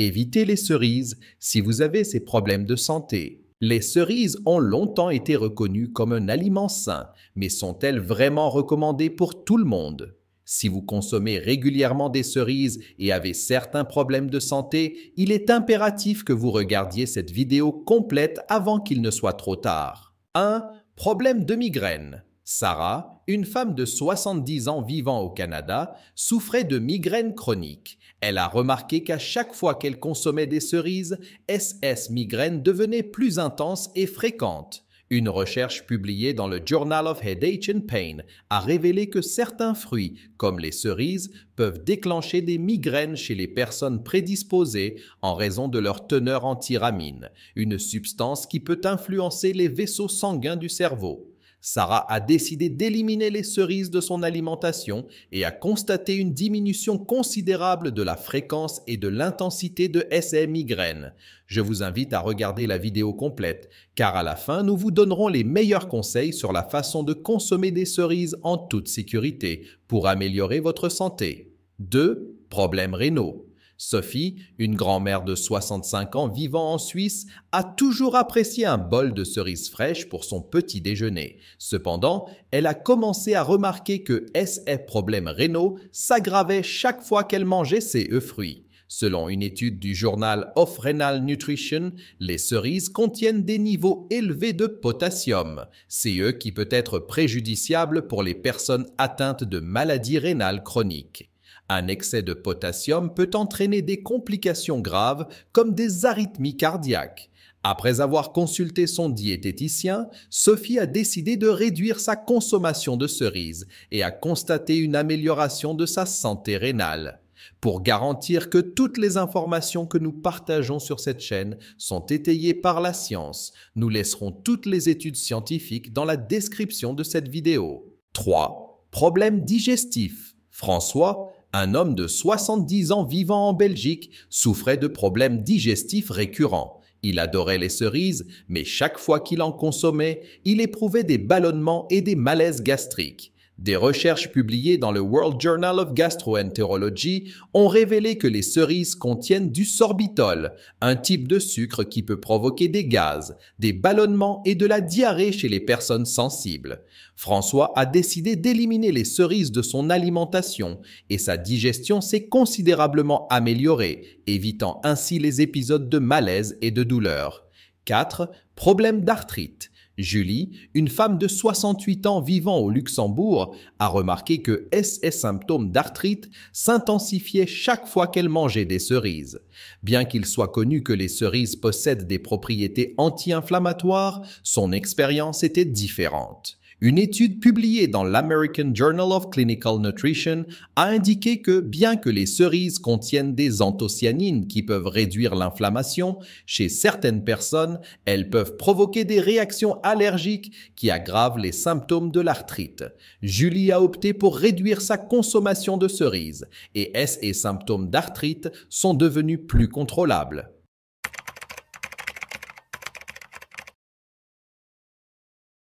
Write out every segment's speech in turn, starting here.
Évitez les cerises si vous avez ces problèmes de santé. Les cerises ont longtemps été reconnues comme un aliment sain, mais sont-elles vraiment recommandées pour tout le monde? Si vous consommez régulièrement des cerises et avez certains problèmes de santé, il est impératif que vous regardiez cette vidéo complète avant qu'il ne soit trop tard. 1. Problème de migraine. Sarah, une femme de 70 ans vivant au Canada, souffrait de migraine chronique. Elle a remarqué qu'à chaque fois qu'elle consommait des cerises, SS migraine devenait plus intense et fréquente. Une recherche publiée dans le Journal of Headache and Pain a révélé que certains fruits, comme les cerises, peuvent déclencher des migraines chez les personnes prédisposées en raison de leur teneur en tyramine, une substance qui peut influencer les vaisseaux sanguins du cerveau. Sarah a décidé d'éliminer les cerises de son alimentation et a constaté une diminution considérable de la fréquence et de l'intensité de SS migraines. Je vous invite à regarder la vidéo complète, car à la fin, nous vous donnerons les meilleurs conseils sur la façon de consommer des cerises en toute sécurité pour améliorer votre santé. 2. Problèmes rénaux. Sophie, une grand-mère de 65 ans vivant en Suisse, a toujours apprécié un bol de cerises fraîches pour son petit déjeuner. Cependant, elle a commencé à remarquer que ses problèmes rénaux s'aggravaient chaque fois qu'elle mangeait ces fruits. Selon une étude du journal of Renal Nutrition, les cerises contiennent des niveaux élevés de potassium, CE qui peut être préjudiciable pour les personnes atteintes de maladies rénales chroniques. Un excès de potassium peut entraîner des complications graves comme des arythmies cardiaques. Après avoir consulté son diététicien, Sophie a décidé de réduire sa consommation de cerises et a constaté une amélioration de sa santé rénale. Pour garantir que toutes les informations que nous partageons sur cette chaîne sont étayées par la science, nous laisserons toutes les études scientifiques dans la description de cette vidéo. 3. Problèmes digestifs. François, un homme de 70 ans vivant en Belgique, souffrait de problèmes digestifs récurrents. Il adorait les cerises, mais chaque fois qu'il en consommait, il éprouvait des ballonnements et des malaises gastriques. Des recherches publiées dans le World Journal of Gastroenterology ont révélé que les cerises contiennent du sorbitol, un type de sucre qui peut provoquer des gaz, des ballonnements et de la diarrhée chez les personnes sensibles. François a décidé d'éliminer les cerises de son alimentation et sa digestion s'est considérablement améliorée, évitant ainsi les épisodes de malaise et de douleur. 4. Problème d'arthrite. Julie, une femme de 68 ans vivant au Luxembourg, a remarqué que ses symptômes d'arthrite s'intensifiaient chaque fois qu'elle mangeait des cerises. Bien qu'il soit connu que les cerises possèdent des propriétés anti-inflammatoires, son expérience était différente. Une étude publiée dans l'American Journal of Clinical Nutrition a indiqué que bien que les cerises contiennent des anthocyanines qui peuvent réduire l'inflammation, chez certaines personnes, elles peuvent provoquer des réactions allergiques qui aggravent les symptômes de l'arthrite. Julie a opté pour réduire sa consommation de cerises et ses symptômes d'arthrite sont devenus plus contrôlables.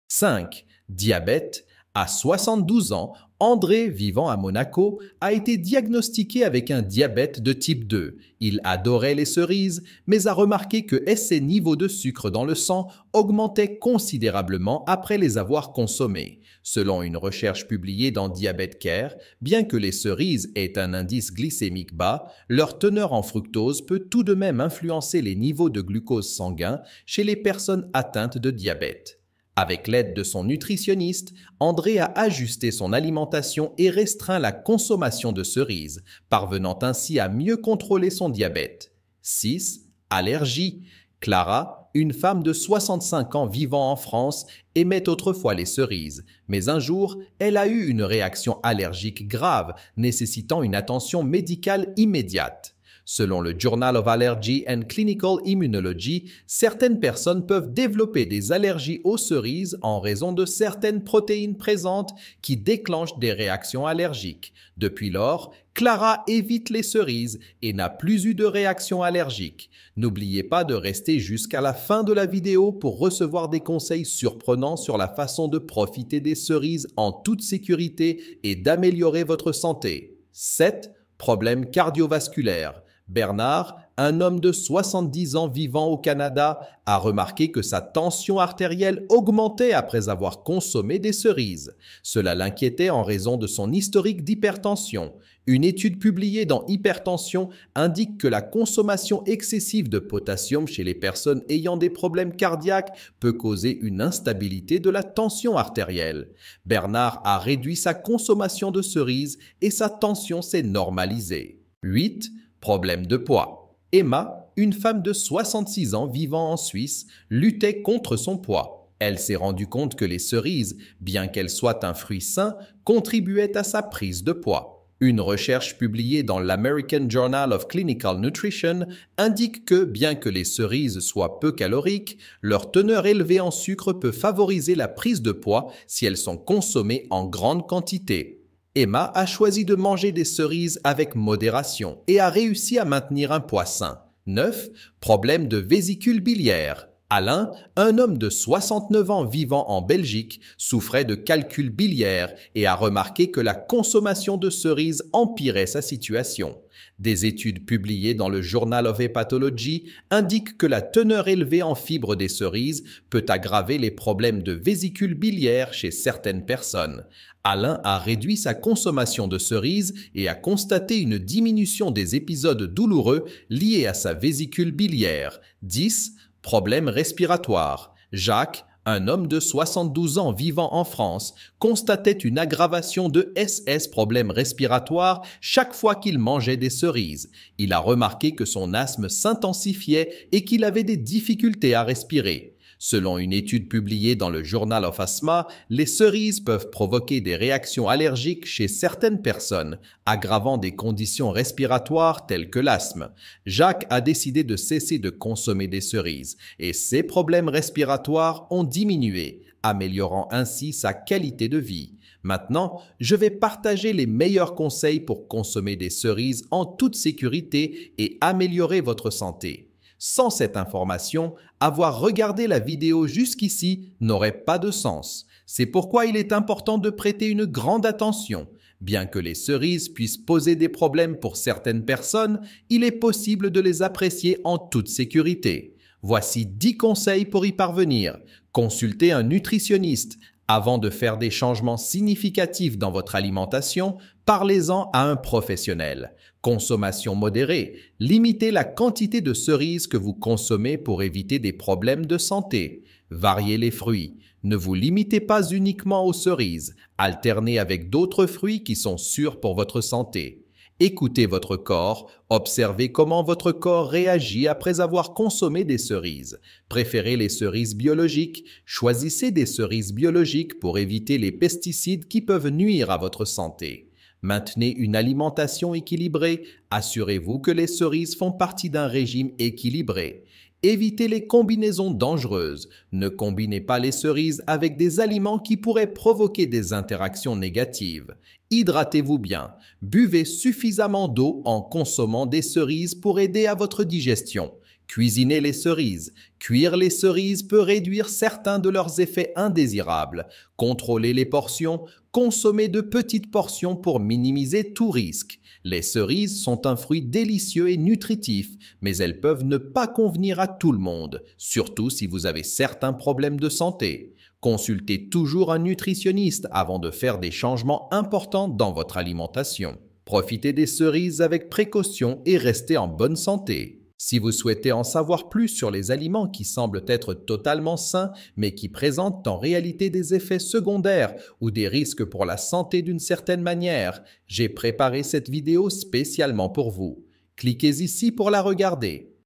5. Diabète. À 72 ans, André, vivant à Monaco, a été diagnostiqué avec un diabète de type 2. Il adorait les cerises, mais a remarqué que ses niveaux de sucre dans le sang augmentaient considérablement après les avoir consommés. Selon une recherche publiée dans Diabète Care, bien que les cerises aient un indice glycémique bas, leur teneur en fructose peut tout de même influencer les niveaux de glucose sanguin chez les personnes atteintes de diabète. Avec l'aide de son nutritionniste, André a ajusté son alimentation et restreint la consommation de cerises, parvenant ainsi à mieux contrôler son diabète. 6. Allergie. Clara, une femme de 65 ans vivant en France, aimait autrefois les cerises, mais un jour, elle a eu une réaction allergique grave, nécessitant une attention médicale immédiate. Selon le Journal of Allergy and Clinical Immunology, certaines personnes peuvent développer des allergies aux cerises en raison de certaines protéines présentes qui déclenchent des réactions allergiques. Depuis lors, Clara évite les cerises et n'a plus eu de réaction allergique. N'oubliez pas de rester jusqu'à la fin de la vidéo pour recevoir des conseils surprenants sur la façon de profiter des cerises en toute sécurité et d'améliorer votre santé. 7. Problèmes cardiovasculaires. Bernard, un homme de 70 ans vivant au Canada, a remarqué que sa tension artérielle augmentait après avoir consommé des cerises. Cela l'inquiétait en raison de son historique d'hypertension. Une étude publiée dans Hypertension indique que la consommation excessive de potassium chez les personnes ayant des problèmes cardiaques peut causer une instabilité de la tension artérielle. Bernard a réduit sa consommation de cerises et sa tension s'est normalisée. 8. Problème de poids. Emma, une femme de 66 ans vivant en Suisse, luttait contre son poids. Elle s'est rendue compte que les cerises, bien qu'elles soient un fruit sain, contribuaient à sa prise de poids. Une recherche publiée dans l'American Journal of Clinical Nutrition indique que, bien que les cerises soient peu caloriques, leur teneur élevée en sucre peut favoriser la prise de poids si elles sont consommées en grande quantité. Emma a choisi de manger des cerises avec modération et a réussi à maintenir un poids sain. 9. Problème de vésicule biliaire. Alain, un homme de 69 ans vivant en Belgique, souffrait de calcul biliaire et a remarqué que la consommation de cerises empirait sa situation. Des études publiées dans le Journal of Hepatology indiquent que la teneur élevée en fibres des cerises peut aggraver les problèmes de vésicule biliaire chez certaines personnes. Alain a réduit sa consommation de cerises et a constaté une diminution des épisodes douloureux liés à sa vésicule biliaire. 10. Problème respiratoire. Jacques, un homme de 72 ans vivant en France, constatait une aggravation de SS problème respiratoire chaque fois qu'il mangeait des cerises. Il a remarqué que son asthme s'intensifiait et qu'il avait des difficultés à respirer. Selon une étude publiée dans le Journal of Asthma, les cerises peuvent provoquer des réactions allergiques chez certaines personnes, aggravant des conditions respiratoires telles que l'asthme. Jacques a décidé de cesser de consommer des cerises et ses problèmes respiratoires ont diminué, améliorant ainsi sa qualité de vie. Maintenant, je vais partager les meilleurs conseils pour consommer des cerises en toute sécurité et améliorer votre santé. Sans cette information, avoir regardé la vidéo jusqu'ici n'aurait pas de sens. C'est pourquoi il est important de prêter une grande attention. Bien que les cerises puissent poser des problèmes pour certaines personnes, il est possible de les apprécier en toute sécurité. Voici 10 conseils pour y parvenir. Consultez un nutritionniste. Avant de faire des changements significatifs dans votre alimentation, parlez-en à un professionnel. Consommation modérée. Limitez la quantité de cerises que vous consommez pour éviter des problèmes de santé. Variez les fruits. Ne vous limitez pas uniquement aux cerises. Alternez avec d'autres fruits qui sont sûrs pour votre santé. Écoutez votre corps, observez comment votre corps réagit après avoir consommé des cerises. Préférez les cerises biologiques, choisissez des cerises biologiques pour éviter les pesticides qui peuvent nuire à votre santé. Maintenez une alimentation équilibrée, assurez-vous que les cerises font partie d'un régime équilibré. Évitez les combinaisons dangereuses. Ne combinez pas les cerises avec des aliments qui pourraient provoquer des interactions négatives. Hydratez-vous bien. Buvez suffisamment d'eau en consommant des cerises pour aider à votre digestion. Cuisinez les cerises. Cuire les cerises peut réduire certains de leurs effets indésirables. Contrôlez les portions. Consommez de petites portions pour minimiser tout risque. Les cerises sont un fruit délicieux et nutritif, mais elles peuvent ne pas convenir à tout le monde, surtout si vous avez certains problèmes de santé. Consultez toujours un nutritionniste avant de faire des changements importants dans votre alimentation. Profitez des cerises avec précaution et restez en bonne santé. Si vous souhaitez en savoir plus sur les aliments qui semblent être totalement sains, mais qui présentent en réalité des effets secondaires ou des risques pour la santé d'une certaine manière, j'ai préparé cette vidéo spécialement pour vous. Cliquez ici pour la regarder.